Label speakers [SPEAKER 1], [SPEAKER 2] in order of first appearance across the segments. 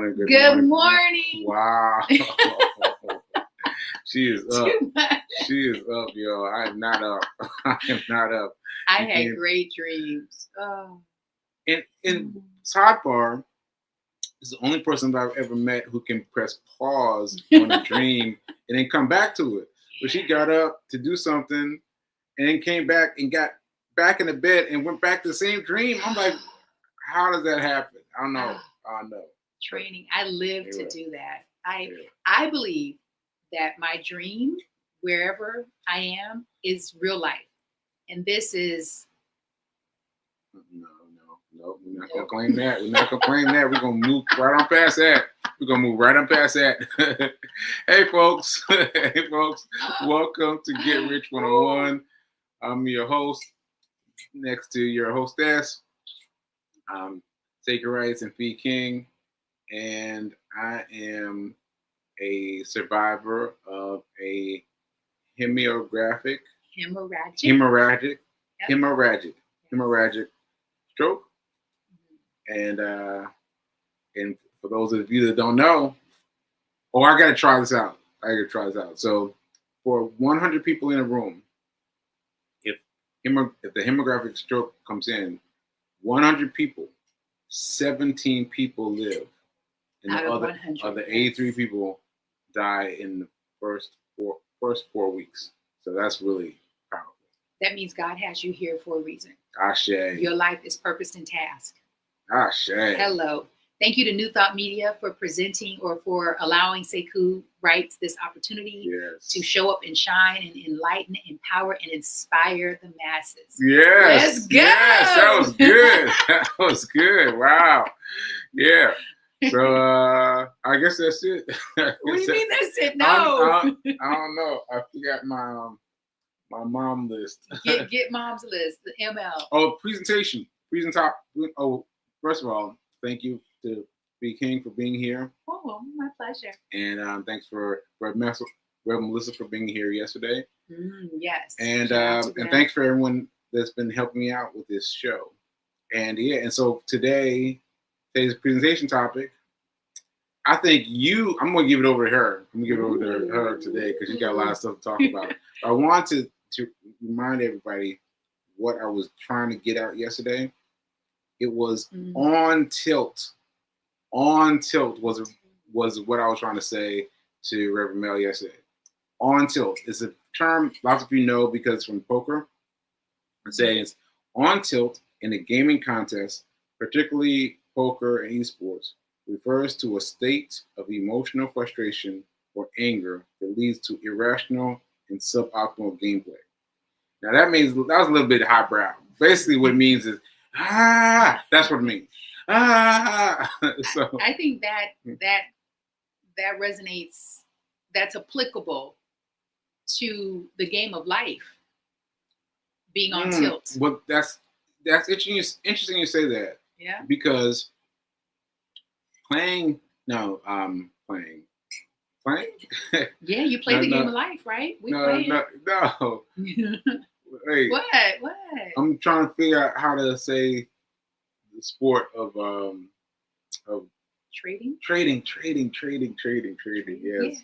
[SPEAKER 1] morning.
[SPEAKER 2] Good morning.
[SPEAKER 1] Wow. She is up. She is up, yo. I am not up. I am not up.
[SPEAKER 2] I had great dreams. Oh.
[SPEAKER 1] And sidebar is the only person I've ever met who can press pause on a dream and then come back to it. But she got up to do something and then came back and got back in the bed and went back to the same dream. I'm like, how does that happen? I don't know. I don't know.
[SPEAKER 2] Training. I live to do that. I believe that my dream, wherever I am, is real life. And this is...
[SPEAKER 1] No. We're not going to claim that. We're not going to claim that. We're going to move right on past that. We're going to move right on past that. Hey, folks. Hey, folks. Welcome to Get Rich 101. I'm your host. Next to your hostess, Take Your Rights and Fee King. And I am a survivor of a hemorrhagic stroke. And for those of you that don't know, I got to try this out. So for 100 people in a room, if the hemorrhagic stroke comes in, 100 people, 17 people live. And the other 83 people die in the first 4 weeks. So that's really powerful.
[SPEAKER 2] That means God has you here for a reason.
[SPEAKER 1] Ashe.
[SPEAKER 2] Your life is purposed and task.
[SPEAKER 1] Ashe.
[SPEAKER 2] Hello. Thank you to New Thought Media for presenting or for allowing Sekou Rights this opportunity to show up and shine and enlighten, empower, and inspire the masses.
[SPEAKER 1] Yes.
[SPEAKER 2] Let's go.
[SPEAKER 1] Yes, that was good. That was good. Wow. Yeah. So I guess that's it.
[SPEAKER 2] What do you mean that's it? No.
[SPEAKER 1] I don't know. I forgot my mom list.
[SPEAKER 2] Get mom's list. The ML.
[SPEAKER 1] Oh, presentation. Oh, first of all, thank you to B. King for being here.
[SPEAKER 2] Oh, my pleasure.
[SPEAKER 1] And thanks for Rev Melissa for being here yesterday.
[SPEAKER 2] Yes.
[SPEAKER 1] And thanks for everyone that's been helping me out with this show. And so today's presentation topic, I think I'm going to give it over to her. I'm going to give it over to her today because she got a lot of stuff to talk about. I wanted to remind everybody what I was trying to get out yesterday. It was on tilt. On tilt was what I was trying to say to Reverend Mel yesterday. On tilt is a term lots of you know because from poker. It says on tilt in a gaming contest, particularly poker and esports, refers to a state of emotional frustration or anger that leads to irrational and suboptimal gameplay. Now that was a little bit highbrow. Basically what it means is, that's what it means. So
[SPEAKER 2] I think that resonates, that's applicable to the game of life being on tilt.
[SPEAKER 1] Well, that's interesting you say that.
[SPEAKER 2] Yeah.
[SPEAKER 1] Because playing.
[SPEAKER 2] Yeah, you play the game of life, right?
[SPEAKER 1] No. Wait.
[SPEAKER 2] What?
[SPEAKER 1] I'm trying to figure out how to say the sport of
[SPEAKER 2] trading.
[SPEAKER 1] Yes,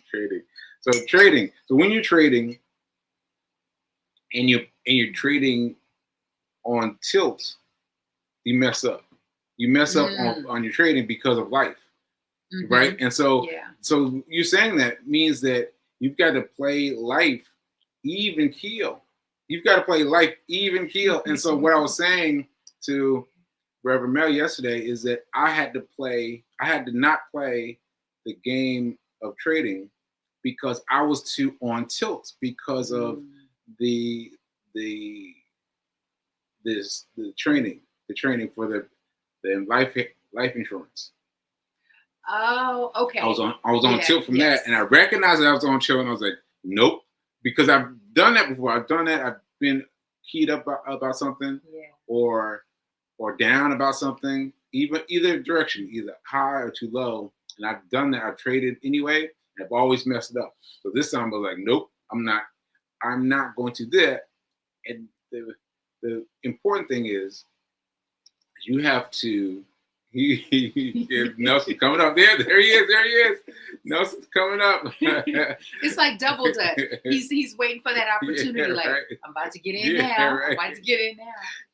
[SPEAKER 1] trading. So trading. So when you're trading and you're trading on tilt, you mess up. You mess up on your trading because of life, right? And so you saying that means that you've got to play life even keel. You've got to play life even keel. And so what I was saying to Reverend Mel yesterday is that I had to not play the game of trading because I was too on tilt because of the training for the life insurance.
[SPEAKER 2] Oh, okay.
[SPEAKER 1] I was on tilt from that, and I recognized that I was on tilt, and I was like, nope, because I've done that before. I've been keyed up about something, or down about something, either direction, either high or too low, and I've done that. I've traded anyway, and I've always messed it up. So this time I was like, nope, I'm not going to do that. And the important thing is you have to Nelson's coming up. There he is. Nelson's coming up.
[SPEAKER 2] It's like double dutch. He's waiting for that opportunity. Right. I'm about to get in now. Right. I'm about to get in now.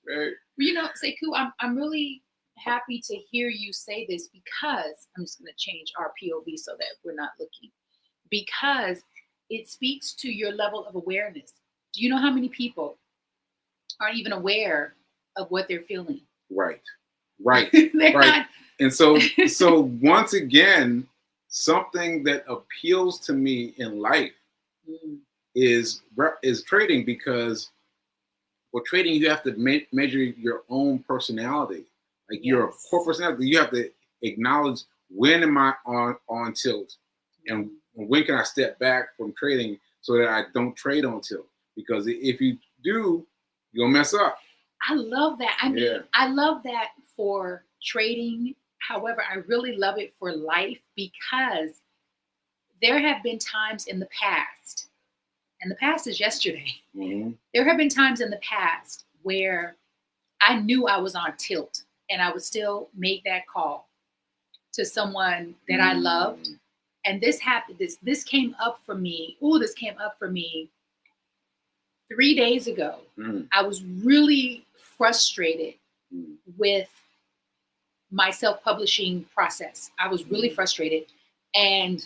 [SPEAKER 2] Right. Well, you know, Sekou, I'm really happy to hear you say this, because I'm just going to change our POV so that we're not looking, because it speaks to your level of awareness. Do you know how many people aren't even aware of what they're feeling?
[SPEAKER 1] Right. Right. Right. And so once again, something that appeals to me in life is trading, because for trading, you have to measure your own personality. Like your core personality, you have to acknowledge, when am I on tilt, and when can I step back from trading so that I don't trade on tilt? Because if you do, you'll mess up.
[SPEAKER 2] I love that. I mean, I love that for trading. However, I really love it for life, because there have been times in the past, and the past is yesterday. Mm-hmm. There have been times in the past where I knew I was on tilt, and I would still make that call to someone that I loved. And this happened. This came up for me. This came up for me 3 days ago. I was really frustrated with my self-publishing process. I was really frustrated. And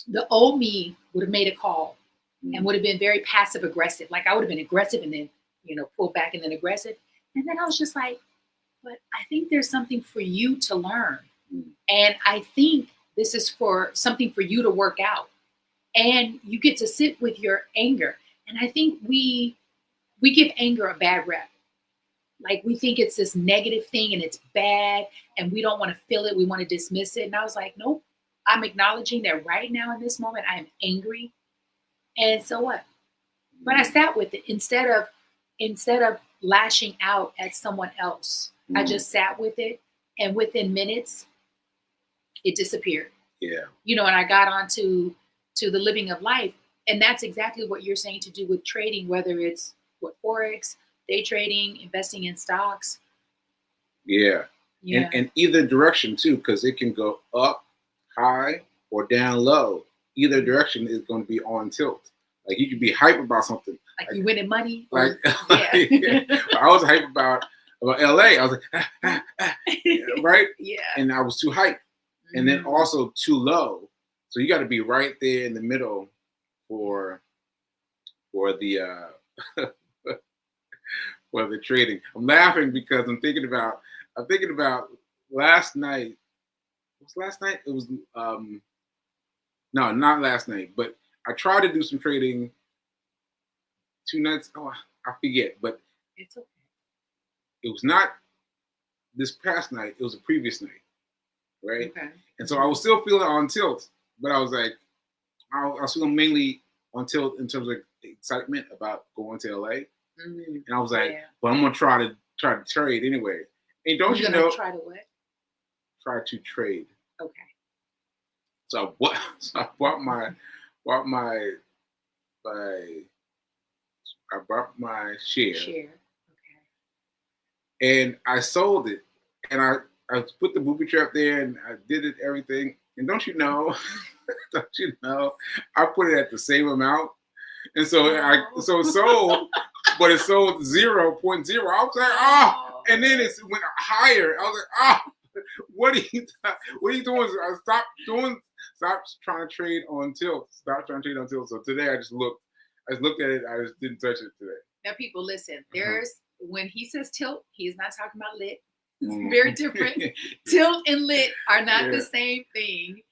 [SPEAKER 2] the old me would have made a call and would have been very passive aggressive. Like, I would have been aggressive and then, pull back and then aggressive. And then I was just like, but I think there's something for you to learn. And I think this is something for you to work out. And you get to sit with your anger. And I think we give anger a bad rep. Like, we think it's this negative thing and it's bad and we don't want to feel it. We want to dismiss it. And I was like, nope, I'm acknowledging that right now in this moment, I am angry. And so what? But I sat with it instead of lashing out at someone else. I just sat with it, and within minutes, it disappeared.
[SPEAKER 1] Yeah.
[SPEAKER 2] And I got on to the living of life. And that's exactly what you're saying to do with trading, whether it's Forex, day trading, investing in stocks.
[SPEAKER 1] Yeah. And either direction too, because it can go up high or down low. Either direction is going to be on tilt. Like, you could be hype about something.
[SPEAKER 2] Like you winning money.
[SPEAKER 1] Like, I was hype about LA. I was like, right?
[SPEAKER 2] Yeah.
[SPEAKER 1] And I was too hype. And then also too low. So you got to be right there in the middle for the for the trading. I'm laughing because I'm thinking about last night. Was last night? It was no, not last night, but I tried to do some trading 2 nights. Oh, I forget, but
[SPEAKER 2] it's okay.
[SPEAKER 1] It was not this past night. It was the previous night, right?
[SPEAKER 2] Okay.
[SPEAKER 1] And so I was still feeling on tilt, but I was like, I was feeling mainly on tilt in terms of excitement about going to LA. And I was like, well, I'm gonna try to trade anyway. And don't you know?
[SPEAKER 2] Try to what?
[SPEAKER 1] Try to trade.
[SPEAKER 2] Okay.
[SPEAKER 1] So I bought my share.
[SPEAKER 2] Okay.
[SPEAKER 1] And I sold it, and I put the booby trap there, and I did it everything. And don't you know? I put it at the same amount, and so it sold, but it sold 0.0. I was like, and then it went higher. I was like, what are you doing? Stop trying to trade on tilt. Stop trying to trade on tilt. So today I just looked at it. I just didn't touch it today.
[SPEAKER 2] Now, people, listen. When he says tilt, he's not talking about lit. It's very different. Tilt and lit are not the same thing.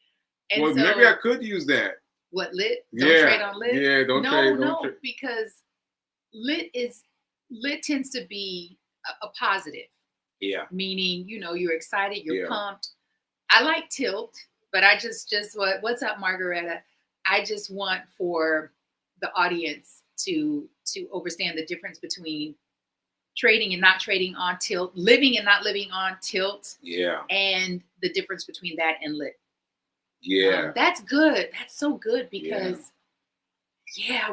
[SPEAKER 2] And
[SPEAKER 1] well, maybe I could use that.
[SPEAKER 2] What, lit? Don't trade on lit?
[SPEAKER 1] Yeah, don't trade.
[SPEAKER 2] No, because lit tends to be a positive.
[SPEAKER 1] Yeah.
[SPEAKER 2] Meaning, you're excited, you're pumped. I like tilt, but I just what's up, Margaretta? I just want for the audience to understand the difference between trading and not trading on tilt, living and not living on tilt.
[SPEAKER 1] Yeah.
[SPEAKER 2] And the difference between that and lit.
[SPEAKER 1] Yeah.
[SPEAKER 2] That's good. That's so good because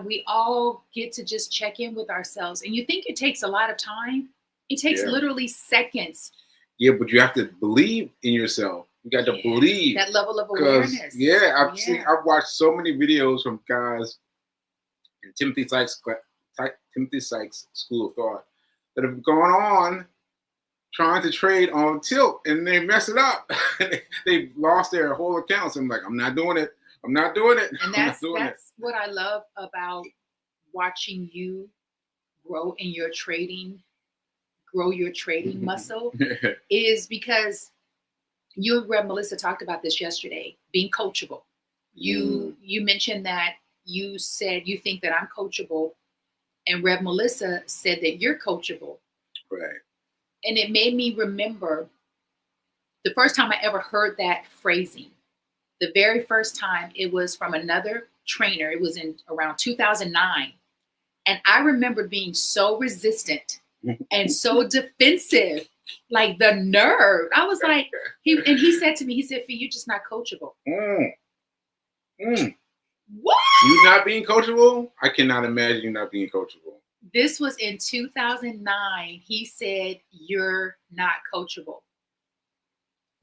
[SPEAKER 2] we all get to just check in with ourselves. And you think it takes a lot of time. It takes literally seconds
[SPEAKER 1] Yeah, but you have to believe in yourself. You got to believe
[SPEAKER 2] that level of awareness.
[SPEAKER 1] Yeah, I've watched so many videos from guys in Timothy Sykes School of Thought that have gone on trying to trade on tilt, and they mess it up. They lost their whole accounts. I'm like, I'm not doing it. I'm not doing it.
[SPEAKER 2] And that's what I love about watching you grow your trading muscle is because you and Rev Melissa talked about this yesterday, being coachable. You mentioned that you said you think that I'm coachable, and Rev Melissa said that you're coachable.
[SPEAKER 1] Right.
[SPEAKER 2] And it made me remember the first time I ever heard that phrasing. The very first time, it was from another trainer. It was in around 2009. And I remember being so resistant and so defensive, like the nerve. I was like, he said to me, he said, "Fee, you're just not coachable." What?
[SPEAKER 1] You not being coachable? I cannot imagine you not being coachable.
[SPEAKER 2] This was in 2009. He said, "You're not coachable.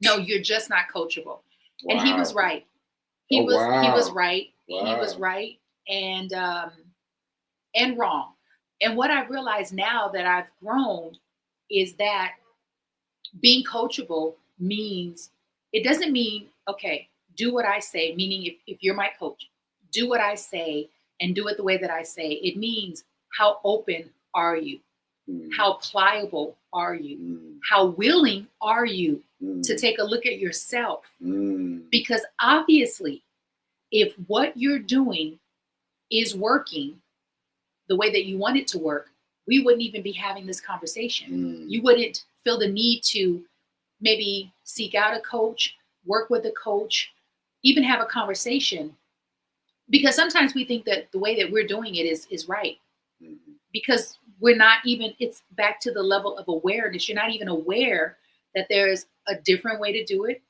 [SPEAKER 2] No, you're just not coachable." Wow. And he was right. He was right. Wow. He was right and wrong. And what I realize now that I've grown is that being coachable means, it doesn't mean, okay, do what I say, meaning if you're my coach, do what I say and do it the way that I say. It means, how open are you? How pliable are you? How willing are you to take a look at yourself? Because obviously, if what you're doing is working the way that you want it to work, we wouldn't even be having this conversation. You wouldn't feel the need to maybe seek out a coach, work with a coach, even have a conversation. Because sometimes we think that the way that we're doing it is right. Because we're not even, it's back to the level of awareness. You're not even aware that there's a different way to do it,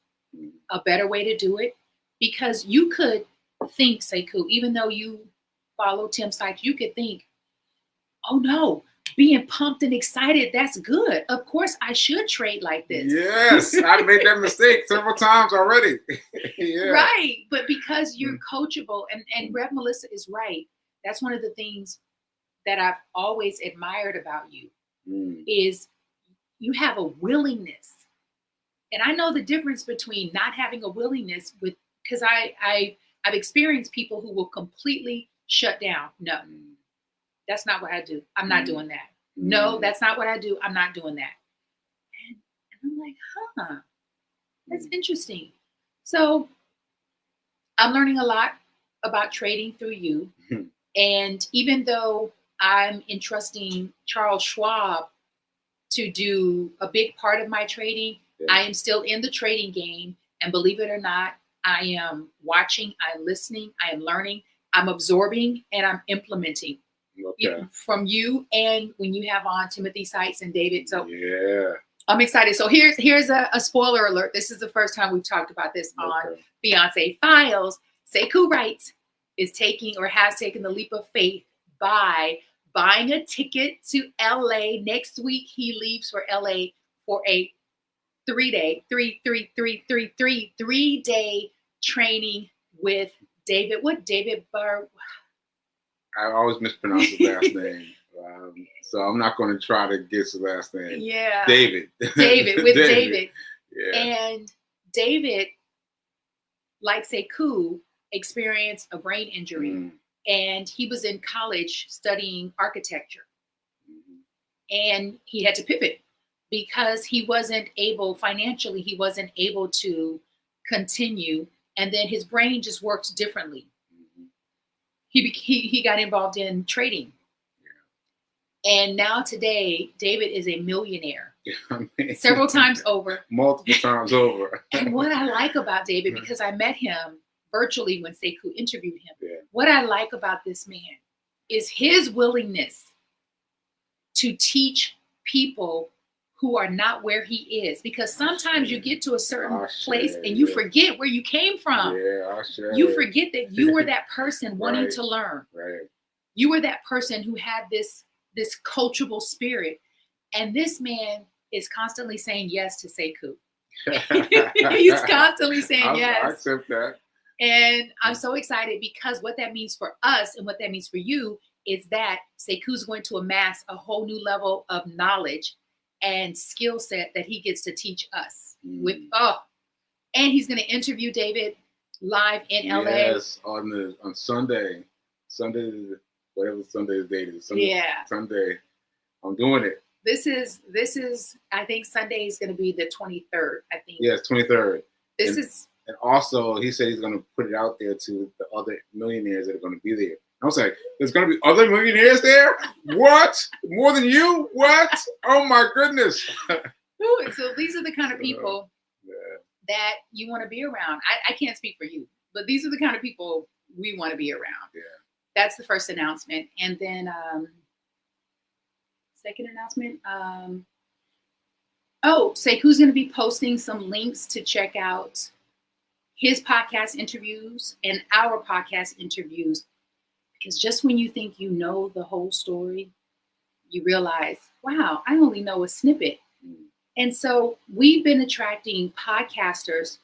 [SPEAKER 2] a better way to do it. Because you could think, Sekou, even though you follow Tim Sykes, you could think, oh no, being pumped and excited, that's good. Of course I should trade like this.
[SPEAKER 1] Yes, I made that mistake several times already. Yeah.
[SPEAKER 2] Right, but because you're coachable, and Rev Melissa is right, that's one of the things that I've always admired about you, is you have a willingness. And I know the difference between not having a willingness because I've experienced people who will completely shut down. No, that's not what I do. I'm not doing that. No, that's not what I do. I'm not doing that. And I'm like, that's interesting. So I'm learning a lot about trading through you. And even though I'm entrusting Charles Schwab to do a big part of my trading, I am still in the trading game. And believe it or not, I am watching, I'm listening, I am learning, I'm absorbing, and I'm implementing from you. And when you have on Timothy Sykes and David. So yeah, I'm excited. So here's a spoiler alert. This is the first time we've talked about this on Fiancé Files. Sekou Wright is taking or has taken the leap of faith by buying a ticket to LA. Next week, he leaves for LA for a 3-day training with David. What David Burr?
[SPEAKER 1] I always mispronounce his last name. So I'm not going to try to guess the last name.
[SPEAKER 2] Yeah.
[SPEAKER 1] David.
[SPEAKER 2] David.
[SPEAKER 1] Yeah.
[SPEAKER 2] And David, like Sekou, experienced a brain injury. And he was in college studying architecture. And he had to pivot because he wasn't able, financially, he wasn't able to continue. And then his brain just worked differently. He got involved in trading. And now today, David is a millionaire. Several times over.
[SPEAKER 1] Multiple times over.
[SPEAKER 2] And what I like about David, because I met him virtually when Sekou interviewed him, what I like about this man is his willingness to teach people who are not where he is. Because sometimes you get to a certain place and you forget where you came from. You forget that you were that person wanting to learn. You were that person who had this coachable spirit. And this man is constantly saying yes to Sekou. He's constantly saying yes.
[SPEAKER 1] I accept that.
[SPEAKER 2] And I'm so excited because what that means for us and what that means for you is that Sekou's going to amass a whole new level of knowledge and skill set that he gets to teach us with. And he's going to interview David live in LA.
[SPEAKER 1] Yes, on Sunday, whatever Sunday's date is. Sunday, I'm doing it.
[SPEAKER 2] This is. I think Sunday is going to be the 23rd. I think.
[SPEAKER 1] Yes, 23rd.
[SPEAKER 2] And
[SPEAKER 1] also, he said he's going to put it out there to the other millionaires that are going to be there. I was like, there's going to be other millionaires there? What? More than you? What? Oh my goodness.
[SPEAKER 2] So these are the kind of people that you want to be around. I can't speak for you, but these are the kind of people we want to be around.
[SPEAKER 1] Yeah.
[SPEAKER 2] That's the first announcement. And then second announcement. Sekou's going to be posting some links to check out his podcast interviews and our podcast interviews. Because just when you think you know the whole story, you realize, wow, I only know a snippet. And so we've been attracting podcasters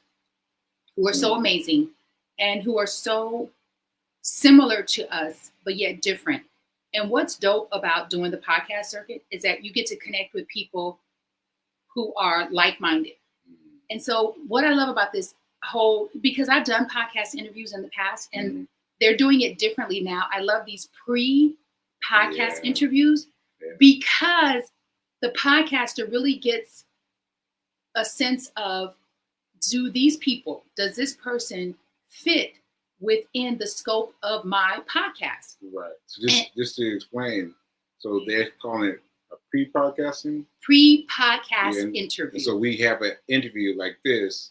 [SPEAKER 2] who are so amazing and who are so similar to us, but yet different. And what's dope about doing the podcast circuit is that you get to connect with people who are like-minded. And so what I love about this because I've done podcast interviews in the past and they're doing it differently now. I love these pre-podcast interviews because the podcaster really gets a sense of, does this person fit within the scope of my podcast?
[SPEAKER 1] Right. So just to explain, so they're calling it a pre-podcasting?
[SPEAKER 2] Pre-podcast interview.
[SPEAKER 1] And so we have an interview like this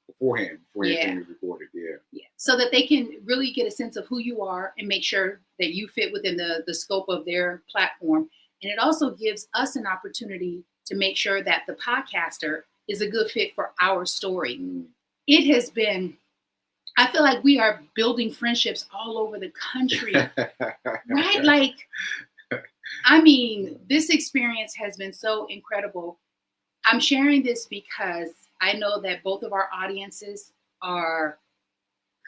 [SPEAKER 1] beforehand anything is recorded. Yeah.
[SPEAKER 2] So that they can really get a sense of who you are and make sure that you fit within the scope of their platform. And it also gives us an opportunity to make sure that the podcaster is a good fit for our story. It has been, I feel like we are building friendships all over the country, right? Like, I mean, this experience has been so incredible. I'm sharing this because I know that both of our audiences are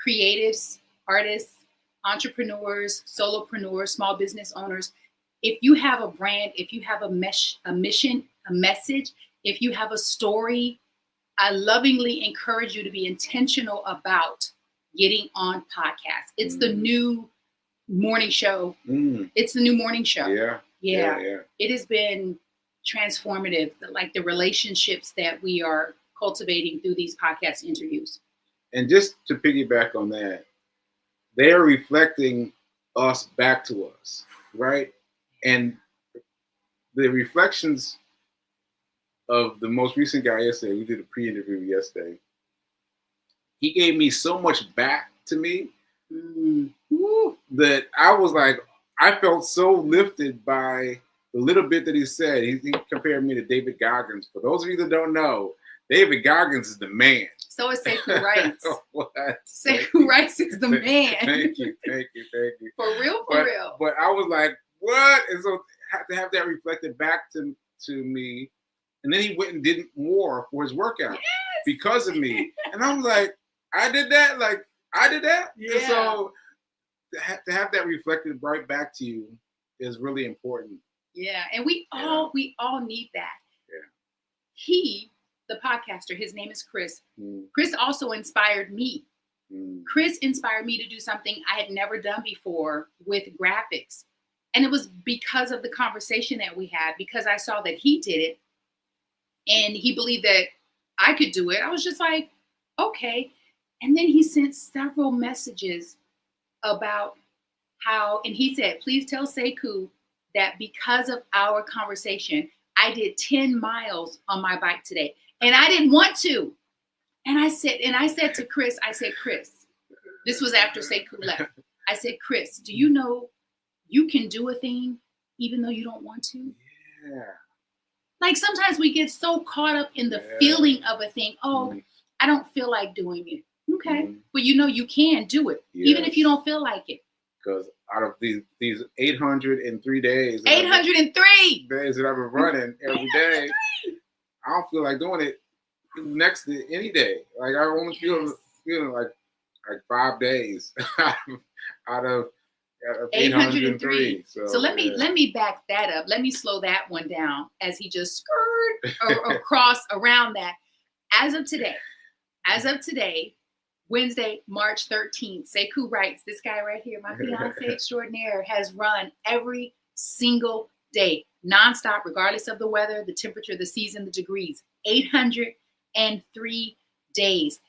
[SPEAKER 2] creatives, artists, entrepreneurs, solopreneurs, small business owners. If you have a brand, if you have a mission, a message, if you have a story, I lovingly encourage you to be intentional about getting on podcasts. It's the new morning show. It's the new morning show. Yeah. It has been transformative, like the relationships that we are cultivating through these podcast interviews.
[SPEAKER 1] And just to piggyback on that, they're reflecting us back to us, right? And the reflections of the most recent guy yesterday, we did a pre-interview yesterday. He gave me so much back to me that I was like, I felt so lifted by the little bit that he said. He compared me to David Goggins. For those of you that don't know, David Goggins is the man.
[SPEAKER 2] So is Sekou Rice. Sekou Rice is the man.
[SPEAKER 1] Thank you.
[SPEAKER 2] For real.
[SPEAKER 1] But I was like, what? And so to have that reflected back to me. And then he went and did more for his workout because of me. And I was like, I did that? Like, I did that?
[SPEAKER 2] Yeah.
[SPEAKER 1] And so to have that reflected right back to you is really important.
[SPEAKER 2] Yeah. And we all need that.
[SPEAKER 1] Yeah.
[SPEAKER 2] He, the podcaster, his name is Chris. Chris also inspired me. Chris inspired me to do something I had never done before with graphics. And it was because of the conversation that we had, because I saw that he did it and he believed that I could do it. I was just like, okay. And then he sent several messages about how, and he said, please tell Sekou that because of our conversation, I did 10 miles on my bike today. And I didn't want to. And I said to Chris, Chris, this was after Sekou left. I said, Chris, do you know you can do a thing even though you don't want to?
[SPEAKER 1] Yeah.
[SPEAKER 2] Like sometimes we get so caught up in the feeling of a thing. Oh, I don't feel like doing it. Okay. But you know you can do it, even if you don't feel like it.
[SPEAKER 1] because out of these 803 days,
[SPEAKER 2] 803
[SPEAKER 1] days that I've been running every day, I don't feel like doing it next to any day. Like I only feeling like 5 days out of 803.
[SPEAKER 2] So let me back that up. Let me slow that one down as he just skirted across around that. As of today, Wednesday, March 13th, Sekou writes, this guy right here, my fiance extraordinaire, has run every single day, nonstop, regardless of the weather, the temperature, the season, the degrees. 803 days.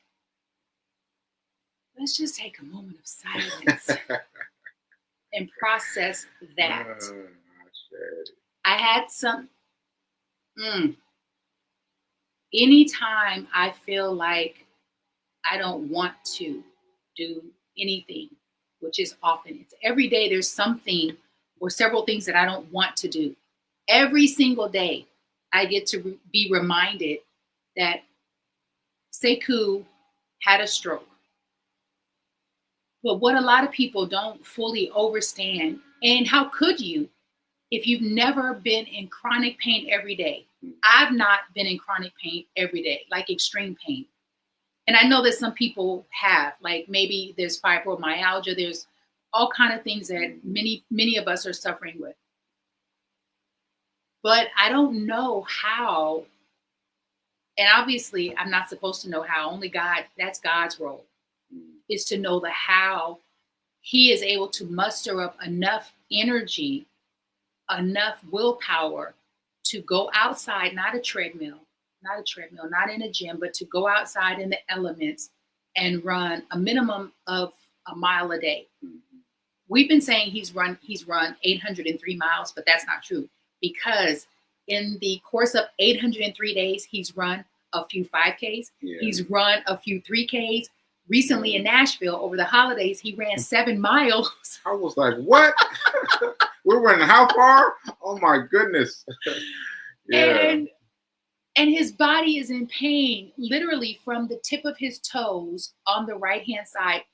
[SPEAKER 2] Let's just take a moment of silence and process that. I had some. Anytime I feel like I don't want to do anything, which is often, it's every day there's something or several things that I don't want to do. Every single day, I get to be reminded that Sekou had a stroke. But what a lot of people don't fully understand, and how could you if you've never been in chronic pain every day? I've not been in chronic pain every day, like extreme pain. And I know that some people have, like maybe there's fibromyalgia, there's all kinds of things that many of us are suffering with. But I don't know how, and obviously I'm not supposed to know how, only God, that's God's role, is to know the how he is able to muster up enough energy, enough willpower to go outside, not a treadmill, not in a gym, but to go outside in the elements and run a minimum of a mile a day. We've been saying he's run 803 miles, but that's not true, because in the course of 803 days, he's run a few 5Ks, he's run a few 3Ks. Recently in Nashville over the holidays, he ran 7 miles.
[SPEAKER 1] I was like, what? We're running how far? Oh my goodness.
[SPEAKER 2] And his body is in pain, literally from the tip of his toes on the right-hand side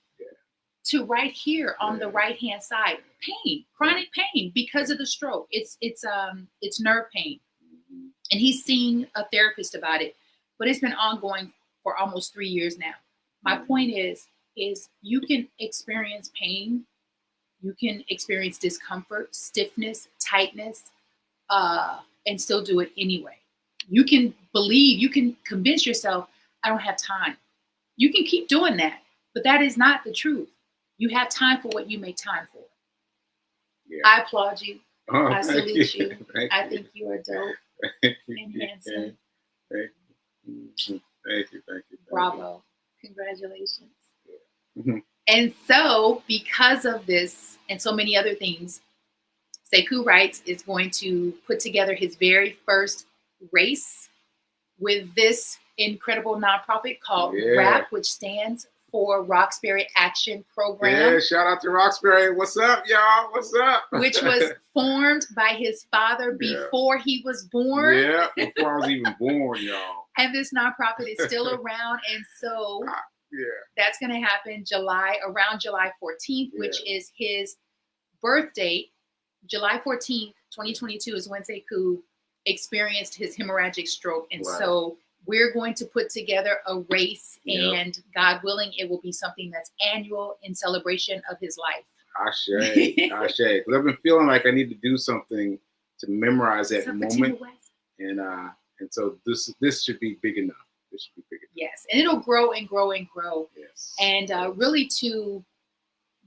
[SPEAKER 2] to right here on the right-hand side. Pain, chronic pain because of the stroke. It's nerve pain. And he's seen a therapist about it, but it's been ongoing for almost 3 years now. My point is you can experience pain, you can experience discomfort, stiffness, tightness, and still do it anyway. You can believe, you can convince yourself, I don't have time. You can keep doing that, but that is not the truth. You have time for what you make time for. Yeah. I applaud you. I salute you. I think you are dope and handsome.
[SPEAKER 1] Thank you.
[SPEAKER 2] Bravo. Congratulations. Yeah. And so, because of this and so many other things, Sekou Wrights is going to put together his very first race with this incredible nonprofit called RAP, which stands for Roxbury Action Program.
[SPEAKER 1] Yeah, shout out to Roxbury. What's up, y'all? What's up?
[SPEAKER 2] Which was formed by his father before he was born.
[SPEAKER 1] Yeah, before I was even born, y'all.
[SPEAKER 2] And this nonprofit is still around. And so that's going to happen around July 14th, which is his birth date. July 14th, 2022 is when Sekou experienced his hemorrhagic stroke. And so we're going to put together a race, and God willing, it will be something that's annual in celebration of his life.
[SPEAKER 1] Ashe. Because I've been feeling like I need to do something to memorize that moment. And so this should be big enough. This should be big enough.
[SPEAKER 2] Yes, and it'll grow and grow and grow.
[SPEAKER 1] Yes.
[SPEAKER 2] And really to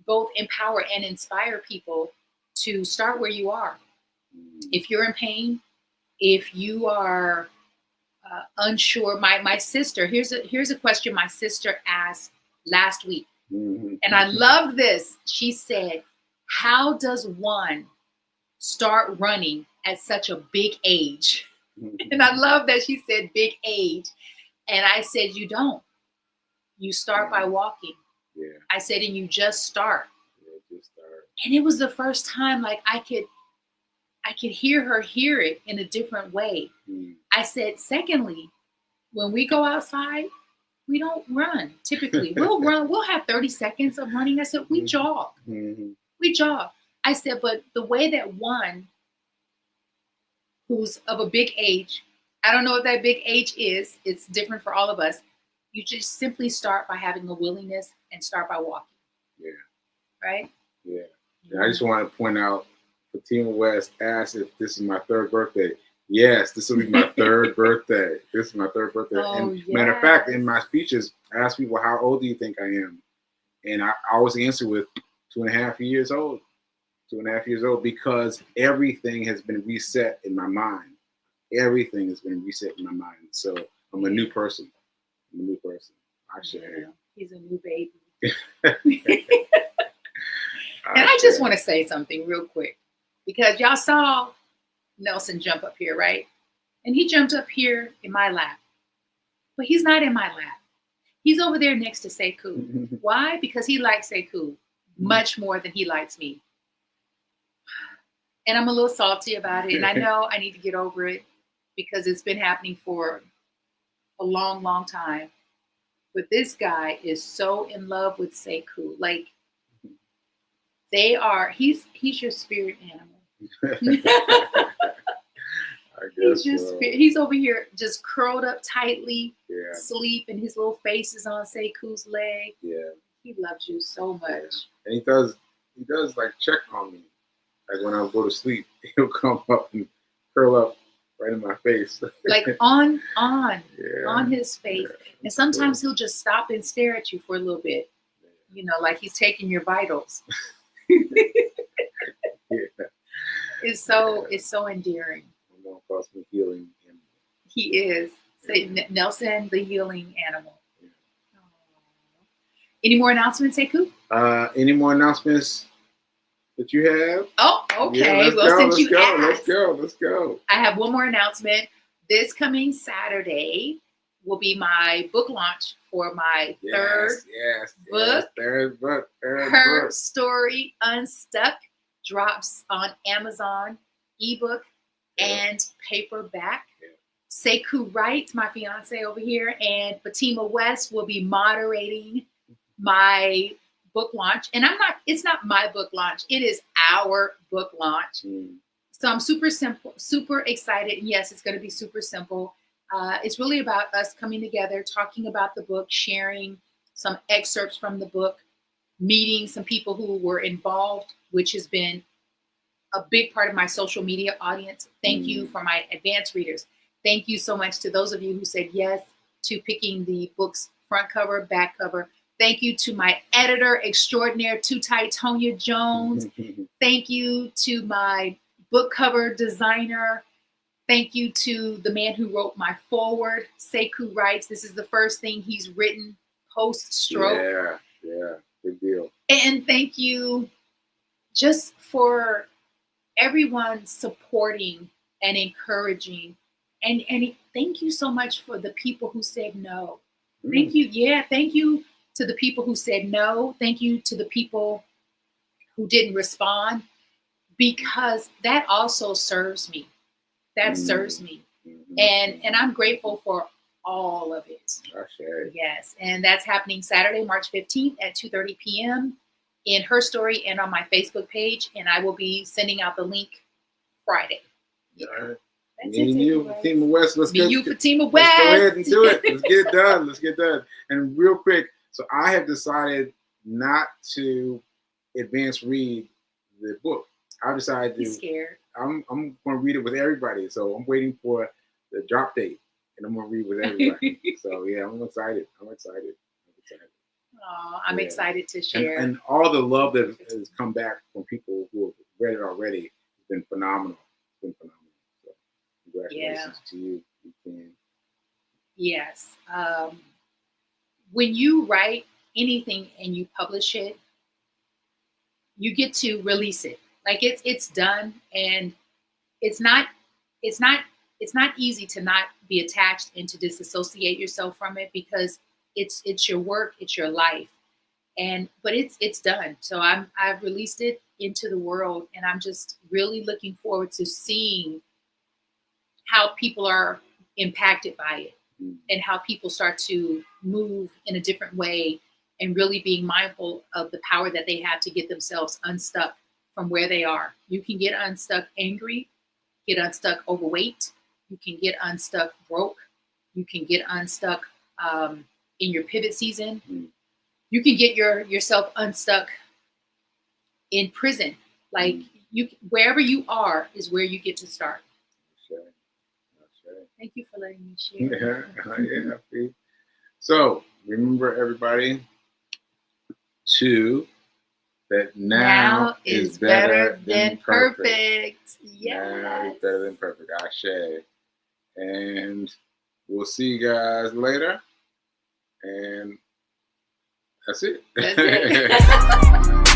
[SPEAKER 2] both empower and inspire people to start where you are. If you're in pain, if you are unsure, my sister, here's a question my sister asked last week. And I love this. She said, how does one start running at such a big age? And I love that she said big age. And I said, you don't. You start by walking. Yeah. I said, and you just start. Yeah, just start. And it was the first time like I could hear her hear it in a different way. I said, secondly, when we go outside, we don't run. Typically, we'll run. We'll have 30 seconds of running. I said, we jog. We We jog. I said, but the way that one who's of a big age, I don't know what that big age is. It's different for all of us. You just simply start by having a willingness and start by walking.
[SPEAKER 1] Yeah.
[SPEAKER 2] Right?
[SPEAKER 1] Yeah. And I just want to point out, Fatima West asked if this is my third birthday. Yes, this will be my third birthday. This is my third birthday.
[SPEAKER 2] Oh,
[SPEAKER 1] and
[SPEAKER 2] yes.
[SPEAKER 1] Matter of fact, in my speeches, I ask people, how old do you think I am? And I always answer with 2.5 years old. 2.5 years old, because everything has been reset in my mind. Everything has been reset in my mind. So I'm a new person. I'm a new person.
[SPEAKER 2] Yeah, he's a new baby.
[SPEAKER 1] And
[SPEAKER 2] I just want to say something real quick, because y'all saw Nelson jump up here, right? And he jumped up here in my lap. But he's not in my lap. He's over there next to Sekou. Why? Because he likes Sekou much more than he likes me. And I'm a little salty about it. And I know I need to get over it, because it's been happening for a long, long time. But this guy is so in love with Sekou. Like, he's your spirit animal.
[SPEAKER 1] I guess
[SPEAKER 2] He's over here just curled up tightly,
[SPEAKER 1] yeah.
[SPEAKER 2] Sleep, and his little face is on Sekou's leg.
[SPEAKER 1] Yeah.
[SPEAKER 2] He loves you so much.
[SPEAKER 1] Yeah. And he does like check on me. Like when I go to sleep, he'll come up and curl up right in my face.
[SPEAKER 2] Like on
[SPEAKER 1] yeah.
[SPEAKER 2] his face.
[SPEAKER 1] Yeah.
[SPEAKER 2] And sometimes he'll just stop and stare at you for a little bit. You know, like he's taking your vitals.
[SPEAKER 1] Yeah.
[SPEAKER 2] It's so endearing.
[SPEAKER 1] It won't cost me healing.
[SPEAKER 2] He is. Say Nelson, the healing animal.
[SPEAKER 1] Yeah.
[SPEAKER 2] Any more announcements, Sekou?
[SPEAKER 1] Any more announcements that you have?
[SPEAKER 2] Oh, okay.
[SPEAKER 1] Yeah, let's go.
[SPEAKER 2] I have one more announcement. This coming Saturday will be my book launch for my third book. Her Story Unstuck drops on Amazon, ebook and paperback.
[SPEAKER 1] Yeah.
[SPEAKER 2] Sekou Wright, my fiance over here, and Fatima West will be moderating my book launch. And it's not my book launch. It is our book launch. So I'm super excited. And yes, it's going to be super simple. It's really about us coming together, talking about the book, sharing some excerpts from the book, meeting some people who were involved, which has been a big part of my social media audience. Thank you for my advanced readers. Thank you so much to those of you who said yes to picking the book's front cover, back cover. Thank you to my editor extraordinaire, Too Tight Tonya Jones. Thank you to my book cover designer. Thank you to the man who wrote my foreword, Sekou Wrights. This is the first thing he's written post-stroke.
[SPEAKER 1] Yeah, big deal.
[SPEAKER 2] And thank you just for everyone supporting and encouraging. And thank you so much for the people who said no. Thank you. Yeah, thank you to the people who said no. Thank you to the people who didn't respond, because that also serves me. That serves me. And I'm grateful for all of it.
[SPEAKER 1] Okay.
[SPEAKER 2] Yes. And that's happening Saturday, March 15th at 2:30 p.m. in Her Story and on my Facebook page. And I will be sending out the link Friday.
[SPEAKER 1] All right.
[SPEAKER 2] That's
[SPEAKER 1] Me and you, Fatima West. Let's go
[SPEAKER 2] West.
[SPEAKER 1] ahead and do it. Let's get it done. Let's get done. And real quick, so I have decided not to advance read the book. I decided
[SPEAKER 2] He's scared.
[SPEAKER 1] I'm going to read it with everybody. So I'm waiting for the drop date, and I'm going to read with everybody. So yeah, I'm excited.
[SPEAKER 2] Oh, I'm excited to share.
[SPEAKER 1] And all the love that has come back from people who have read it already has been phenomenal. It's been phenomenal. So congratulations to you. You can.
[SPEAKER 2] Yes. When you write anything and you publish it, you get to release it. Like it's done, and it's not easy to not be attached and to disassociate yourself from it, because it's your work, it's your life. But it's done. So I've released it into the world, and I'm just really looking forward to seeing how people are impacted by it, and how people start to move in a different way and really being mindful of the power that they have to get themselves unstuck from where they are. You can get unstuck angry, get unstuck overweight, you can get unstuck broke, you can get unstuck in your pivot season. You can get yourself unstuck in prison. Like you, wherever you are is where you get to start.
[SPEAKER 1] That's right.
[SPEAKER 2] Thank you for letting me share.
[SPEAKER 1] Yeah. So remember, everybody, that now is better than perfect.
[SPEAKER 2] Yes.
[SPEAKER 1] Now is better than perfect. Ashe. And we'll see you guys later. And that's it.
[SPEAKER 2] That's it.